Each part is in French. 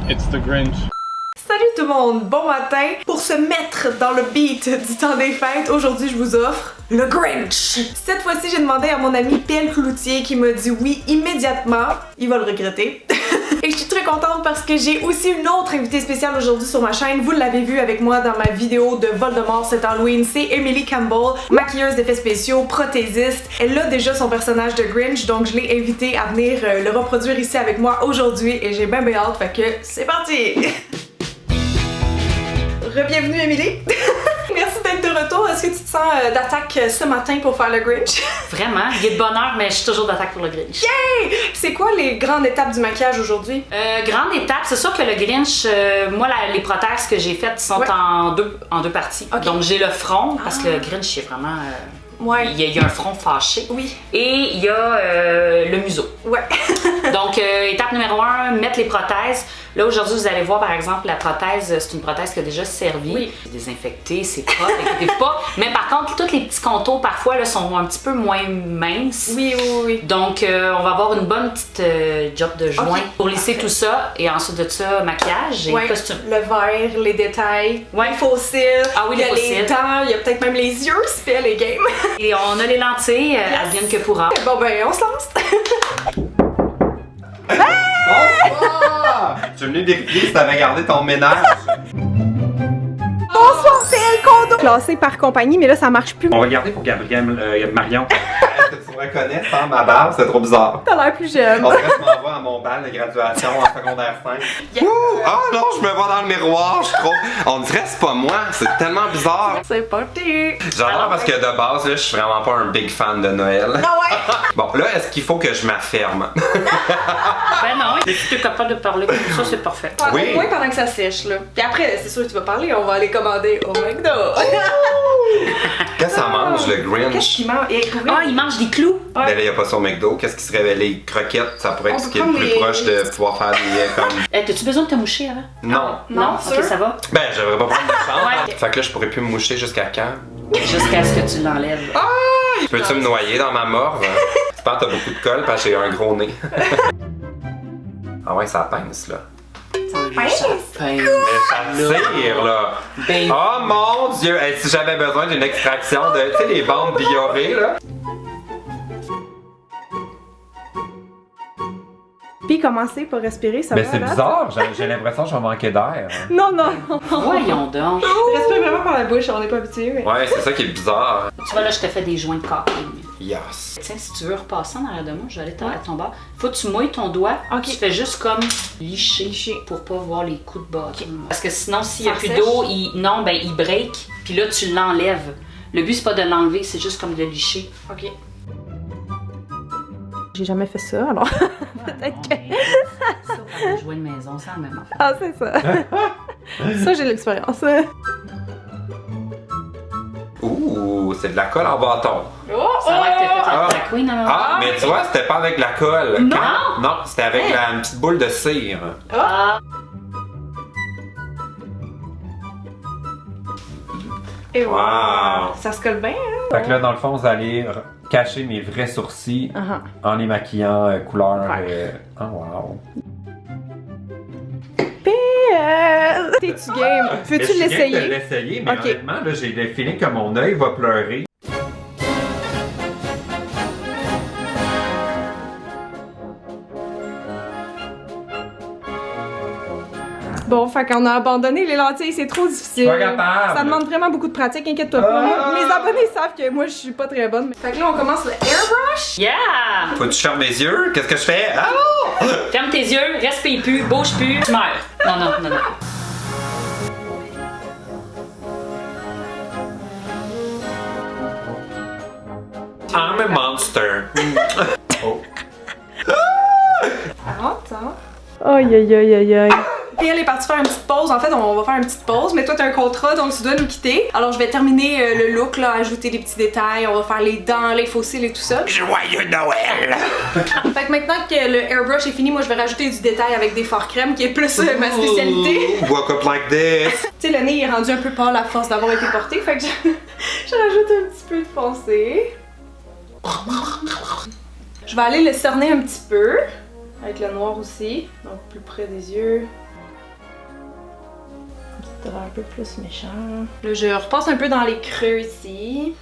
It's the Grinch. Salut tout le monde, bon matin! Pour se mettre dans le beat du temps des fêtes, aujourd'hui je vous offre le Grinch! Cette fois-ci j'ai demandé à mon ami Pelle Cloutier qui m'a dit oui immédiatement, il va le regretter. Et je suis très contente parce que j'ai aussi une autre invitée spéciale aujourd'hui sur ma chaîne. Vous l'avez vu avec moi dans ma vidéo de Voldemort cet Halloween. C'est Emily Campbell, maquilleuse d'effets spéciaux, prothésiste. Elle a déjà son personnage de Grinch, donc je l'ai invitée à venir le reproduire ici avec moi aujourd'hui. Et j'ai bien hâte, fait que c'est parti! Re-bienvenue Emily! Merci d'être de retour. Est-ce que tu te sens d'attaque ce matin pour faire le Grinch? Vraiment, il est de bonne heure, mais je suis toujours d'attaque pour le Grinch. Yay! C'est quoi les grandes étapes du maquillage aujourd'hui? Grande étape, c'est sûr que le Grinch, moi les prothèses que j'ai faites sont en deux parties. Okay. Donc j'ai le front, parce que le Grinch est vraiment... Ouais. Il y a un front fâché. Oui. Et il y a le museau. Ouais. Donc, étape numéro 1, mettre les prothèses. Là, aujourd'hui, vous allez voir, par exemple, la prothèse, c'est une prothèse qui a déjà servi. Oui. C'est désinfecté, c'est propre, inquiétez-vous pas. Mais par contre, tous les petits contours, parfois, là, sont un petit peu moins minces. Oui. Donc, on va avoir une bonne petite job de joint pour lisser tout ça. Et ensuite de ça, maquillage et costume. Le verre, les détails, les faux cils. Ah oui, les faux cils. Il y a les dents, il y a peut-être même les yeux, si fait les games. Et on a les lentilles, advienne que pourra. Bon ben, on se lance! Bonsoir! Je suis venu vérifier si t'avais gardé ton ménage. Bonsoir, c'est El Condo! Classé par compagnie, mais là ça marche plus. On va le garder pour Gabriel Marion. Est-ce que tu me reconnais sans ma barbe? C'est trop bizarre. T'as l'air plus jeune. On dirait que je m'envoie à mon bal de graduation en secondaire 5. Yeah. Ah non, je me vois dans le miroir, je suis trop... On dirait que c'est pas moi, c'est tellement bizarre. C'est parti! J'adore parce que de base, là, je suis vraiment pas un big fan de Noël. Ah ouais? Bon, là, est-ce qu'il faut que je m'affirme? Ben non, si tu es capable de parler comme ça, c'est parfait. Oui. Au moins pendant que ça sèche, là. Puis après, c'est sûr que tu vas parler, on va aller commander au McDo. Qu'est-ce que ça mange, le Grinch? Qu'est-ce qu'il mange? Il mange des clous. Ben là, il n'y a pas ça au McDo. Qu'est-ce qui serait les croquettes? Ça pourrait être ce qui est le plus proche de pouvoir faire des comme... T'as-tu besoin de te moucher avant? Non. Non? Ok, ça va. Ben, j'aimerais pas prendre de chance. Ouais. Fait que là, je pourrais plus me moucher jusqu'à quand? Jusqu'à ce que tu l'enlèves. Ah! Peux-tu me noyer dans ma morve? Tu penses que t'as beaucoup de colle parce que j'ai un gros nez. Ah ouais, ça pince, là. Mais ça Mais ça tire, là. Ben... Oh mon Dieu! Hey, si j'avais besoin d'une extraction de, tu sais, les bandes biorées, là. Puis commencer pour respirer, ça va. Mais c'est bizarre, j'ai l'impression que je vais manquer d'air. Non. Voyons donc. Respire vraiment par la bouche, on n'est pas habitué. Mais... Ouais, c'est ça qui est bizarre. Tu vois, là, je te fais des joints de camping. Yes. Tiens, si tu veux repasser en arrière de moi, je vais aller à ton bas. Faut que tu mouilles ton doigt. Tu fais juste comme licher pour pas voir les coups de bâton. Parce que sinon, s'il y a plus d'eau, il break. Puis là, tu l'enlèves. Le but, c'est pas de l'enlever, c'est juste comme de licher. OK. J'ai jamais fait ça, alors peut-être que... Ça, faire des jouets de maison, c'est la même affaire. Ah, c'est ça. Ça, j'ai l'expérience. Ouh, c'est de la colle en bâton. Ça va être fait avec la queen, alors. Ah, mais tu vois, c'était pas avec la colle. Non! Non, c'était avec une petite boule de cire. Ah! Et wow! Ça se colle bien, hein? Fait que là, dans le fond, vous allez cacher mes vrais sourcils en les maquillant couleur... Oh, wow! T'es-tu game? Peux-tu l'essayer? Je vais l'essayer, mais honnêtement, là, j'ai le feeling que mon œil va pleurer. Bon, fait qu'on a abandonné les lentilles, c'est trop difficile. Pas capable. Ça demande vraiment beaucoup de pratique, inquiète-toi pas. Mes abonnés savent que moi, je suis pas très bonne. Fait que là, on commence le airbrush. Yeah! Faut que tu fermes mes yeux? Qu'est-ce que je fais? Ah! Ferme tes yeux, respire plus, bouge plus, tu meurs. Non. I'm a monster. Oh. Attends. Aïe. Puis elle est partie faire une petite pause. En fait, on va faire une petite pause, mais toi, t'as un contrat, donc tu dois nous quitter. Alors, je vais terminer le look, là, ajouter des petits détails. On va faire les dents, les faux cils et tout ça. Joyeux Noël! Fait que maintenant que le airbrush est fini, moi, je vais rajouter du détail avec des fards crème, qui est plus ma spécialité. Walk up like this. Tu sais, le nez est rendu un peu pâle à force d'avoir été porté, fait que je rajoute un petit peu de foncé. Je vais aller le cerner un petit peu, avec le noir aussi, donc plus près des yeux. Un petit trait un peu plus méchant. Là, je repasse un peu dans les creux ici.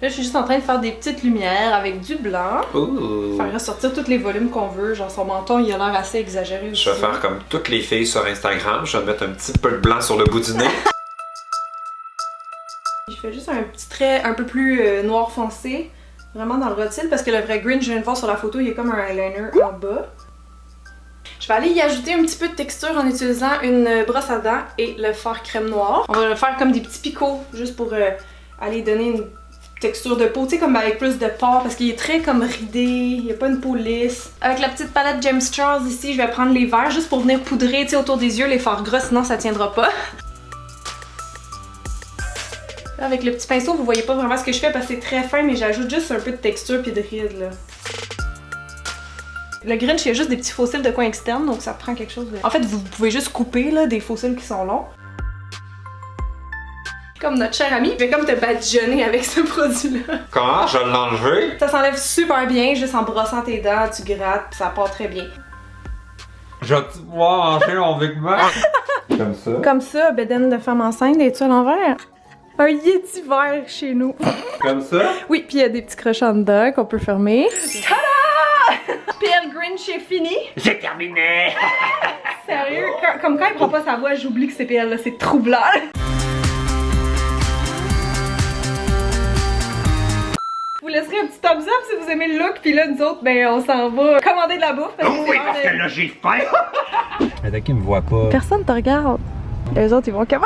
Là, je suis juste en train de faire des petites lumières avec du blanc. Ouh. Faire ressortir tous les volumes qu'on veut. Genre, son menton, il a l'air assez exagéré aussi. Je vais faire comme toutes les filles sur Instagram. Je vais mettre un petit peu de blanc sur le bout du nez. Je fais juste un petit trait un peu plus noir foncé. Vraiment dans le ras de cils, parce que le vrai Grinch, je viens de voir sur la photo, il y a comme un eyeliner en bas. Je vais aller y ajouter un petit peu de texture en utilisant une brosse à dents et le fard crème noir. On va le faire comme des petits picots, juste pour aller donner une texture de peau, tu sais, comme avec plus de pores, parce qu'il est très comme ridé, il n'y a pas une peau lisse. Avec la petite palette James Charles ici, je vais prendre les verts juste pour venir poudrer, tu sais, autour des yeux, les fards gras, sinon ça tiendra pas. Là, avec le petit pinceau, vous voyez pas vraiment ce que je fais parce que c'est très fin, mais j'ajoute juste un peu de texture puis de rides, là. Le Grinch, il y a juste des petits fossiles de coin externe, donc ça prend quelque chose de... En fait, vous pouvez juste couper, là, des fossiles qui sont longs. Comme notre cher ami, il fait comme te badigeonner avec ce produit-là. Comment? Je vais l'enlever? Ça s'enlève super bien, juste en brossant tes dents, tu grattes, pis ça part très bien. Je vais pouvoir manger mon Big Mac. Comme ça. Comme ça, bedaine de femme enceinte, es-tu à l'envers? Un Yeti vert chez nous. Comme ça? Oui, puis il y a des petits crochets en dedans qu'on peut fermer. Tada! PL Grinch est fini. J'ai terminé! Sérieux? Comme quand il prend pas sa voix, j'oublie que c'est PL, là, c'est troublant. Vous laisserez un petit thumbs up si vous aimez le look, puis là, nous autres, ben, on s'en va commander de la bouffe. Parce Oui, parce que là, j'ai faim! Mais dès qu'ils me voient pas. Personne te regarde. Les autres, ils vont comment?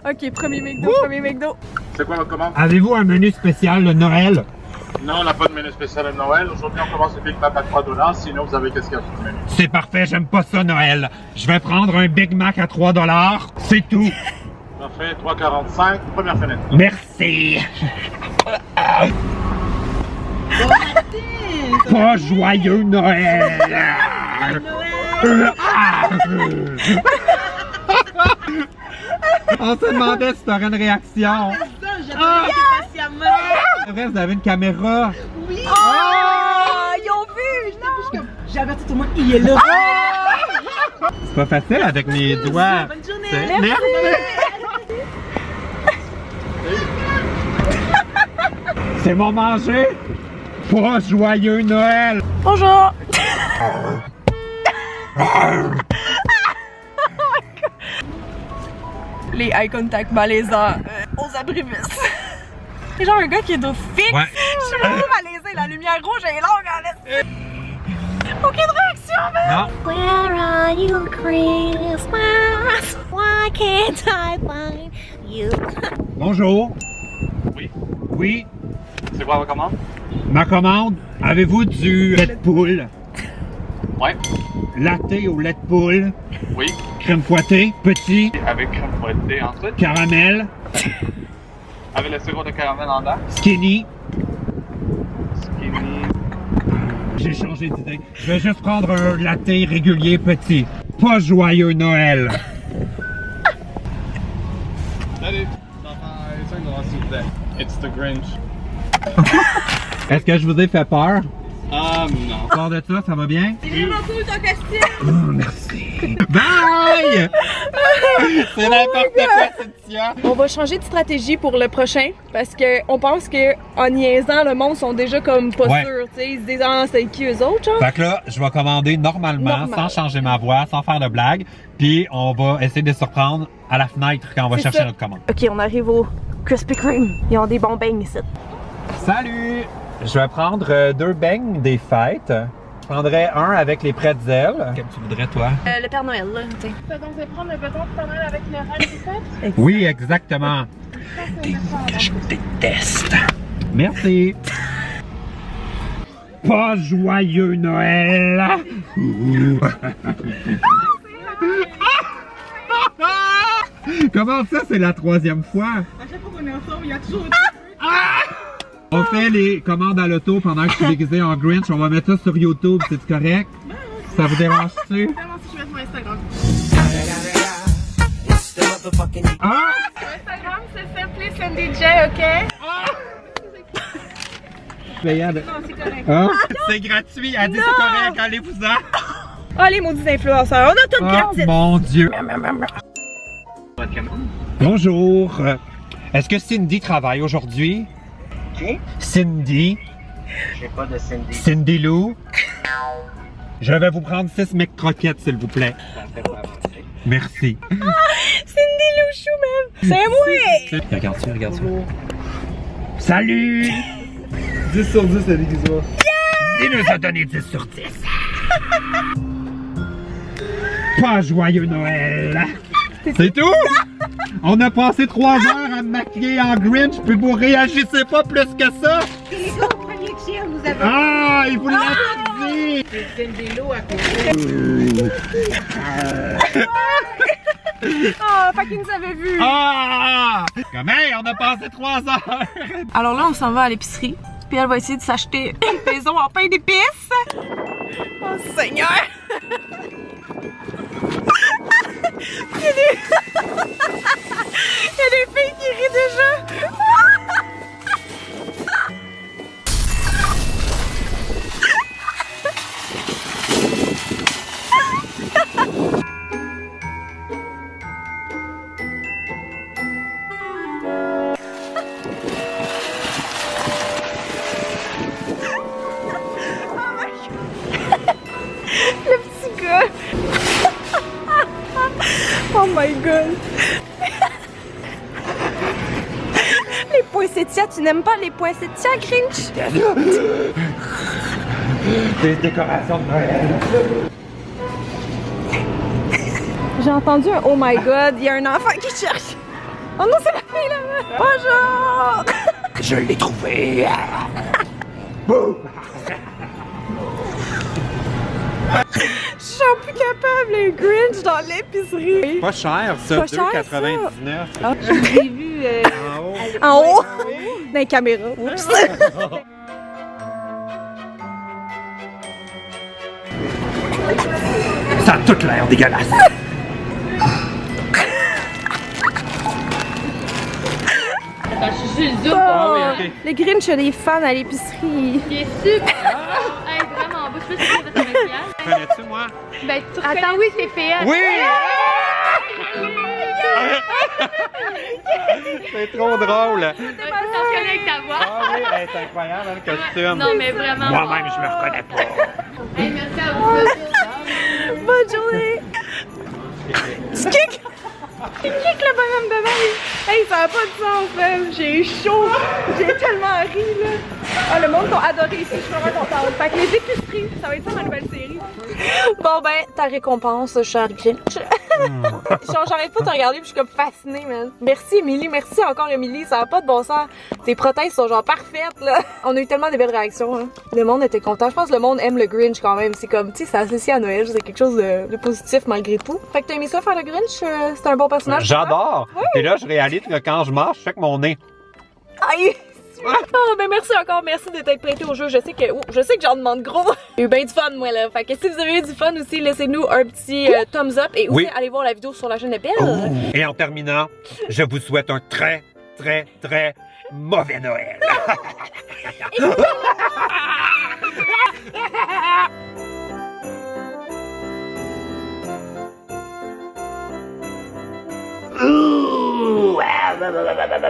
Ok, premier McDo, premier McDo. C'est quoi votre commande? Avez-vous un menu spécial de Noël? Non, on n'a pas de menu spécial de Noël. Aujourd'hui, on commence le Big Mac à 3$. Sinon, vous avez qu'est-ce qu'il y a sur le menu? C'est parfait, j'aime pas ça Noël. Je vais prendre un Big Mac à 3$. C'est tout. Parfait, 3,45. Première fenêtre. Merci. Pas joyeux Noël. On se demandait si t'aurais une réaction. C'est vrai, vous avez une caméra. Oui! Oh! Ils ont vu! J'ai averti tout le monde, il est là! C'est pas facile avec mes doigts. Bonne journée! Merci. C'est mon manger. Pas joyeux Noël. Bonjour! Les eye contact malaisants aux abribus. C'est genre un gars qui est dos fixe. Ouais. Je suis vraiment malaisée, la lumière rouge est longue en laisse. Aucune réaction, man! Non. Where are you, Christmas? Why can't I find you? Bonjour. Oui. Oui. C'est quoi votre commande? Ma commande, avez-vous du lait de poule? Ouais. Latte au lait de poule? Oui. Crème fouettée? Petit? Avec crème fouettée ensuite. Caramel? Avec le sirop de caramel en dedans. Skinny? Skinny. J'ai changé d'idée. Je vais juste prendre un latte régulier petit. Pas joyeux Noël. Salut. S'il vous plaît. It's the Grinch. Est-ce que je vous ai fait peur? Ah non. Hors de ça, ça va bien? C'est vraiment cool ton costume! Oh, merci. Bye! C'est n'importe quoi, Cynthia. On va changer de stratégie pour le prochain parce que on pense que en niaisant, le monde sont déjà comme pas Ouais. sûrs, tu sais, ils se disent ah c'est qui eux autres, genre. Fait que là, je vais commander normalement, Normal. sans changer ma voix, sans faire de blagues. Puis on va essayer de les surprendre à la fenêtre quand on va C'est chercher ça. notre commande. Ok, on arrive au Krispy Kreme. Ils ont des bons beignes ici. Salut! Je vais prendre 2 beignes des fêtes. Je prendrais un avec les pretzels. Quel tu voudrais, toi? Le Père Noël, là, tu sais. Donc, je vais prendre le bâton de Noël avec le rêve du fait. Oui, exactement. Je déteste. Merci. Pas joyeux Noël. Comment ça, c'est la 3e fois? À chaque fois qu'on est ensemble, il y a toujours On fait les commandes à l'auto pendant que je suis déguisé en Grinch. On va mettre ça sur YouTube, c'est correct? Ça vous dérange-tu? vraiment si je vais sur mon Instagram. Ah! Sur Instagram, c'est Simply fais une DJ, ok? Payable. Non, c'est correct. Ah, c'est gratuit. Elle dit c'est correct, allez-vous-en. Oh, les maudits influenceurs, on a tout Oh gratuit. mon Dieu. Bonjour. Est-ce que Cindy travaille aujourd'hui? Qui? Cindy. J'ai pas de Cindy. Cindy Lou. Je vais vous prendre 6 mecs croquettes, s'il vous plaît. Merci. Cindy Louchou, même. C'est moi. Regarde-tu, regarde-tu. Salut! 10 sur 10, c'est déguisement. Il nous a donné 10 sur 10. Pas joyeux Noël. C'est tout? On a passé 3 heures à me maquiller en Grinch, puis vous réagissez pas plus que ça? Ah, il voulait la dire! Oh, fait qu'ils nous avaient vus. Ah! Comment? On a passé 3 heures! Alors là, on s'en va à l'épicerie. Puis elle va essayer de s'acheter une maison en pain d'épices. Oh Seigneur! Il y a des filles qui rient déjà. Le petit gars. Oh my god. Les poinsettias, tu n'aimes pas les poinsettias, Grinch? Des décorations de Noël. J'ai entendu un oh my god, il y a un enfant qui cherche. Oh non, c'est la fille là-bas. Bonjour. Je l'ai trouvé. Je suis plus capable, le Grinch dans l'épicerie. Pas cher, ça. Pas cher, 2,99. Ah, je l'ai vu En haut. en haut, dans les caméras. Oups. Ça a tout l'air dégueulasse. Attends, je suis juste le zoom. Oh, oui, ok. Le Grinch a des fans à l'épicerie. Il est super. Hey, vraiment beau. Je sais pas si c'est votre maquillage. Connais-tu, moi? Ben, tu attends, oui, c'est PA. Oui! C'est trop drôle. Ouais, tu t'en reconnais avec ta voix. Ah oui, hey, c'est incroyable, hein, le costume. Non, mais vraiment. Moi-même, je me reconnais pas. Hey, merci à vous. Bonne journée. Tu kicks? Tu kicks le bonhomme de main. Hey, ça n'a pas de sens, man. J'ai eu chaud. J'ai tellement ri, là. Ah, le monde t'a adoré ici. Je suis vraiment contente. Fait que les épiceries, ça va être ça ma nouvelle série. Bon, ben, ta récompense, cher Grinch. J'arrête pas de te regarder puis je suis comme fascinée, man. Merci, Émilie. Merci encore, Émilie. Ça n'a pas de bon sens. Tes prothèses sont genre parfaites, là. On a eu tellement de belles réactions, hein. Le monde était content. Je pense que le monde aime le Grinch quand même. C'est comme, tu sais, c'est associé à Noël. C'est quelque chose de positif malgré tout. Fait que t'as aimé ça faire le Grinch? C'est un bon personnage. J'adore. Et là, je réalise que quand je marche, je fais que mon nez. Aïe! Oh, ben merci encore, merci de t'être prêté au jeu. Je sais que j'en demande gros. J'ai eu bien du fun, moi, là. Fait que si vous avez eu du fun aussi, laissez-nous un petit thumbs up et aussi allez voir la vidéo sur la chaîne de Belle. Et en terminant, je vous souhaite un très, très, très mauvais Noël.